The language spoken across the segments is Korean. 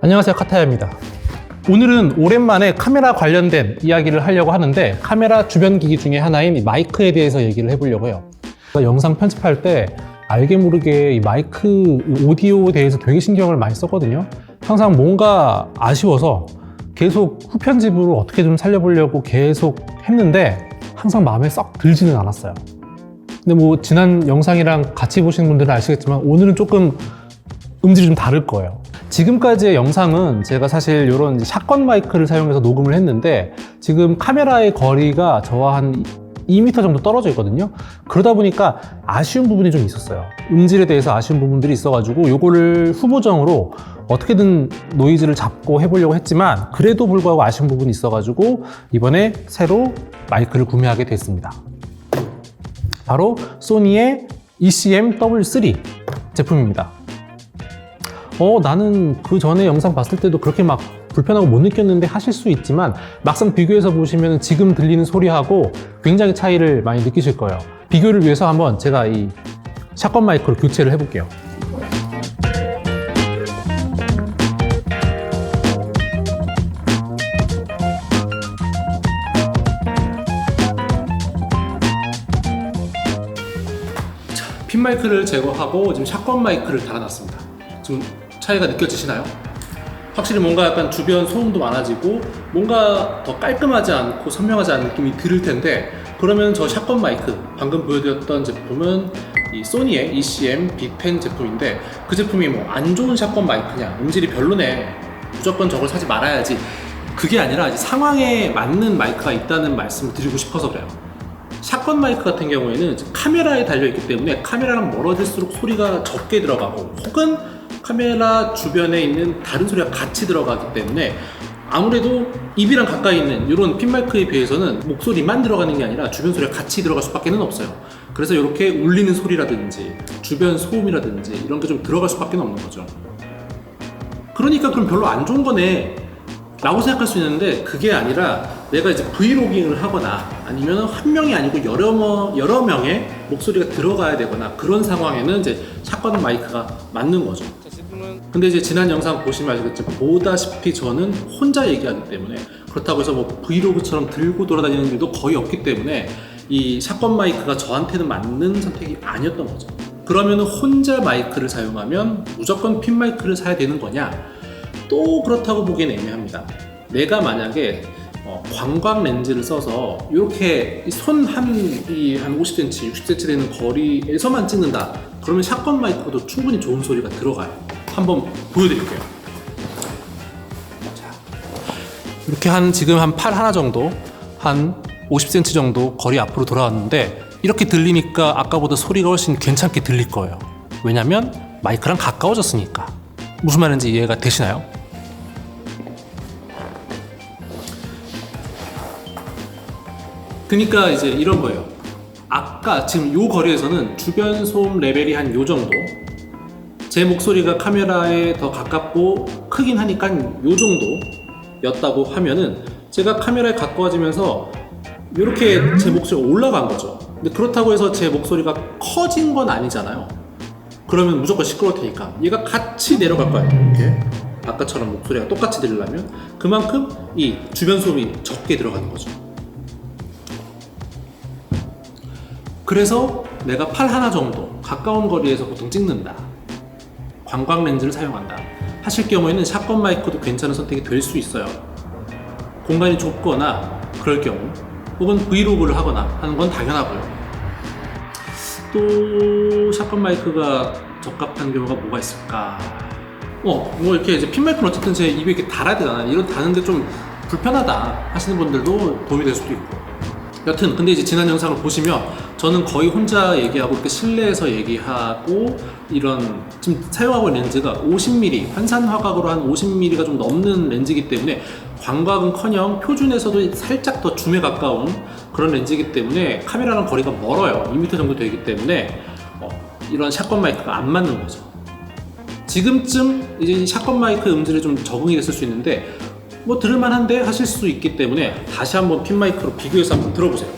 안녕하세요, 카타야입니다. 오늘은 오랜만에 카메라 관련된 이야기를 하려고 하는데 카메라 주변 기기 중에 하나인 이 마이크에 대해서 얘기를 해보려고 해요. 제가 영상 편집할 때 알게 모르게 이 마이크 오디오에 대해서 되게 신경을 많이 썼거든요. 항상 뭔가 아쉬워서 계속 후편집으로 어떻게 좀 살려보려고 계속 했는데 항상 마음에 썩 들지는 않았어요. 근데 뭐 지난 영상이랑 같이 보시는 분들은 아시겠지만 오늘은 조금 음질이 좀 다를 거예요. 지금까지의 영상은 제가 사실 이런 샷건 마이크를 사용해서 녹음을 했는데 지금 카메라의 거리가 저와 한 2m 정도 떨어져 있거든요. 그러다 보니까 아쉬운 부분이 좀 있었어요. 음질에 대해서 아쉬운 부분들이 있어가지고 이거를 후보정으로 어떻게든 노이즈를 잡고 해보려고 했지만 그래도 불구하고 아쉬운 부분이 있어가지고 이번에 새로 마이크를 구매하게 됐습니다. 바로 소니의 ECM-W3 제품입니다. 나는 그 전에 영상 봤을 때도 그렇게 막 불편하고 못 느꼈는데 하실 수 있지만 막상 비교해서 보시면 지금 들리는 소리하고 굉장히 차이를 많이 느끼실 거예요. 비교를 위해서 한번 제가 이 샷건 마이크로 교체를 해볼게요. 핀 마이크를 제거하고 지금 샷건 마이크를 달아놨습니다. 지금 차이가 느껴지시나요? 확실히 뭔가 약간 주변 소음도 많아지고 뭔가 더 깔끔하지 않고 선명하지 않은 느낌이 들을 텐데 그러면 저 샷건 마이크 방금 보여드렸던 제품은 이 소니의 ECM B10 제품인데 그 제품이 뭐 안 좋은 샷건 마이크냐 음질이 별로네 무조건 저걸 사지 말아야지 그게 아니라 상황에 맞는 마이크가 있다는 말씀을 드리고 싶어서 그래요. 샷건 마이크 같은 경우에는 카메라에 달려있기 때문에 카메라랑 멀어질수록 소리가 적게 들어가고 혹은 카메라 주변에 있는 다른 소리가 같이 들어가기 때문에 아무래도 입이랑 가까이 있는 이런 핀 마이크에 비해서는 목소리만 들어가는 게 아니라 주변 소리가 같이 들어갈 수밖에 없어요. 그래서 이렇게 울리는 소리라든지 주변 소음이라든지 이런 게 좀 들어갈 수밖에 없는 거죠. 그러니까 그럼 별로 안 좋은 거네 라고 생각할 수 있는데 그게 아니라 내가 이제 브이로깅을 하거나 아니면 한 명이 아니고 여러 명의 목소리가 들어가야 되거나 그런 상황에는 이제 샷건 마이크가 맞는 거죠. 근데 이제 지난 영상 보시면 아시겠지만 보다시피 저는 혼자 얘기하기 때문에 그렇다고 해서 뭐 브이로그처럼 들고 돌아다니는 일도 거의 없기 때문에 이 샷건 마이크가 저한테는 맞는 선택이 아니었던 거죠. 그러면 혼자 마이크를 사용하면 무조건 핀 마이크를 사야 되는 거냐? 또 그렇다고 보기엔 애매합니다. 내가 만약에 광각 렌즈를 써서 이렇게 손 한 50cm, 60cm 되는 거리에서만 찍는다. 그러면 샷건 마이크도 충분히 좋은 소리가 들어가요. 한번 보여드릴게요. 자, 이렇게 지금 한 팔 하나 정도, 한 50cm 정도 거리 앞으로 돌아왔는데 이렇게 들리니까 아까보다 소리가 훨씬 괜찮게 들릴 거예요. 왜냐면 마이크랑 가까워졌으니까. 무슨 말인지 이해가 되시나요? 그러니까 이제 이런 거예요. 아까 지금 요 거리에서는 주변 소음 레벨이 한 요 정도 제 목소리가 카메라에 더 가깝고 크긴 하니까 요 정도였다고 하면은 제가 카메라에 가까워지면서 이렇게 제 목소리가 올라간 거죠. 근데 그렇다고 해서 제 목소리가 커진 건 아니잖아요. 그러면 무조건 시끄러울 테니까 얘가 같이 내려갈 거예요. 이렇게 아까처럼 목소리가 똑같이 들리려면 그만큼 이 주변 소음이 적게 들어가는 거죠. 그래서 내가 팔 하나 정도 가까운 거리에서 보통 찍는다, 광각 렌즈를 사용한다 하실 경우에는 샷건 마이크도 괜찮은 선택이 될 수 있어요. 공간이 좁거나 그럴 경우 혹은 브이로그를 하거나 하는 건 당연하고요. 또 샷건 마이크가 적합한 경우가 뭐가 있을까? 뭐 이렇게 이제 핀 마이크는 어쨌든 제 입에 이렇게 달아야 되잖아. 이런 다는데 좀 불편하다 하시는 분들도 도움이 될 수도 있고. 여튼 근데 이제 지난 영상을 보시면 저는 거의 혼자 얘기하고 이렇게 실내에서 얘기하고 이런 지금 사용하고 있는 렌즈가 50mm 환산 화각으로 한 50mm가 좀 넘는 렌즈이기 때문에 광각은커녕 표준에서도 살짝 더 줌에 가까운 그런 렌즈이기 때문에 카메라랑 거리가 멀어요. 2m 정도 되기 때문에 이런 샷건 마이크가 안 맞는 거죠. 지금쯤 이제 샷건 마이크 음질이 좀 적응이 됐을 수 있는데 뭐 들을만한데 하실 수 있기 때문에 다시 한번 핀 마이크로 비교해서 한번 들어보세요.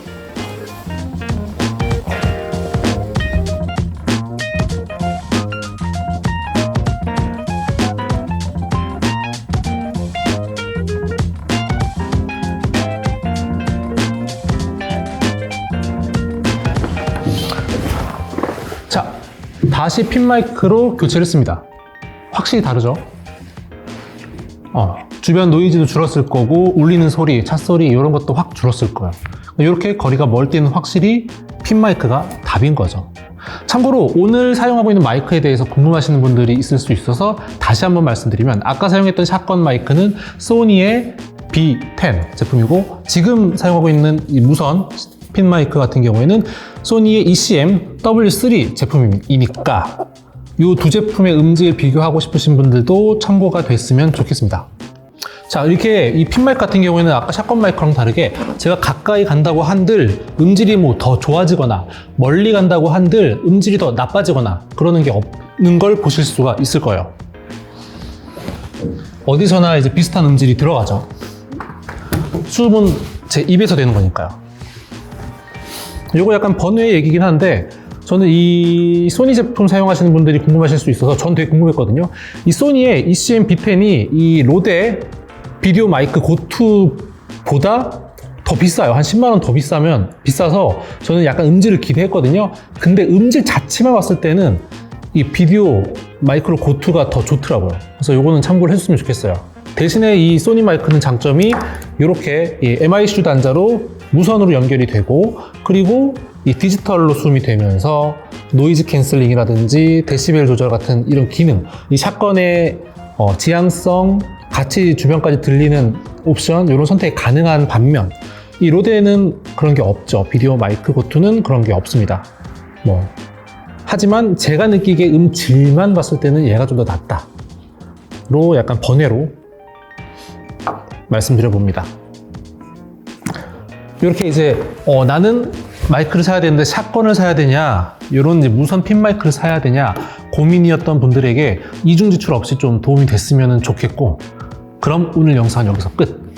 다시 핀 마이크로 교체를 했습니다. 확실히 다르죠? 주변 노이즈도 줄었을 거고 울리는 소리, 차 소리 이런 것도 확 줄었을 거예요. 이렇게 거리가 멀 때는 확실히 핀 마이크가 답인 거죠. 참고로 오늘 사용하고 있는 마이크에 대해서 궁금하시는 분들이 있을 수 있어서 다시 한번 말씀드리면 아까 사용했던 샷건 마이크는 소니의 B10 제품이고 지금 사용하고 있는 이 무선 핀 마이크 같은 경우에는 소니의 ECM W3 제품이니까 이 두 제품의 음질 비교하고 싶으신 분들도 참고가 됐으면 좋겠습니다. 자, 이렇게 이 핀 마이크 같은 경우에는 아까 샷건 마이크랑 다르게 제가 가까이 간다고 한들 음질이 뭐 더 좋아지거나 멀리 간다고 한들 음질이 더 나빠지거나 그러는 게 없는 걸 보실 수가 있을 거예요. 어디서나 이제 비슷한 음질이 들어가죠. 수음은 제 입에서 되는 거니까요. 이거 약간 번외의 얘기긴 한데 저는 이 소니 제품 사용하시는 분들이 궁금하실 수 있어서 전 되게 궁금했거든요. 이 소니의 ECM B10이 이 로데 비디오 마이크 고투보다 더 비싸요. 한 10만 원 더 비싸서 저는 약간 음질을 기대했거든요. 근데 음질 자체만 봤을 때는 이 비디오 마이크로 고투가 더 좋더라고요. 그래서 요거는 참고를 해줬으면 좋겠어요. 대신에 이 소니 마이크는 장점이 이렇게 이 MICU 단자로 무선으로 연결이 되고 그리고 이 디지털로 수음이 되면서 노이즈 캔슬링이라든지 데시벨 조절 같은 이런 기능, 이 샷건의 지향성, 같이 주변까지 들리는 옵션 이런 선택이 가능한 반면 이 로데는 그런 게 없죠. 비디오 마이크 고투는 그런 게 없습니다. 하지만 제가 느끼기에 음질만 봤을 때는 얘가 좀 더 낫다 로 약간 번외로 말씀드려봅니다. 이렇게 이제 나는 마이크를 사야 되는데 샷건을 사야 되냐 이런 이제 무선 핀 마이크를 사야 되냐 고민이었던 분들에게 이중지출 없이 좀 도움이 됐으면 좋겠고 그럼 오늘 영상은 여기서 끝.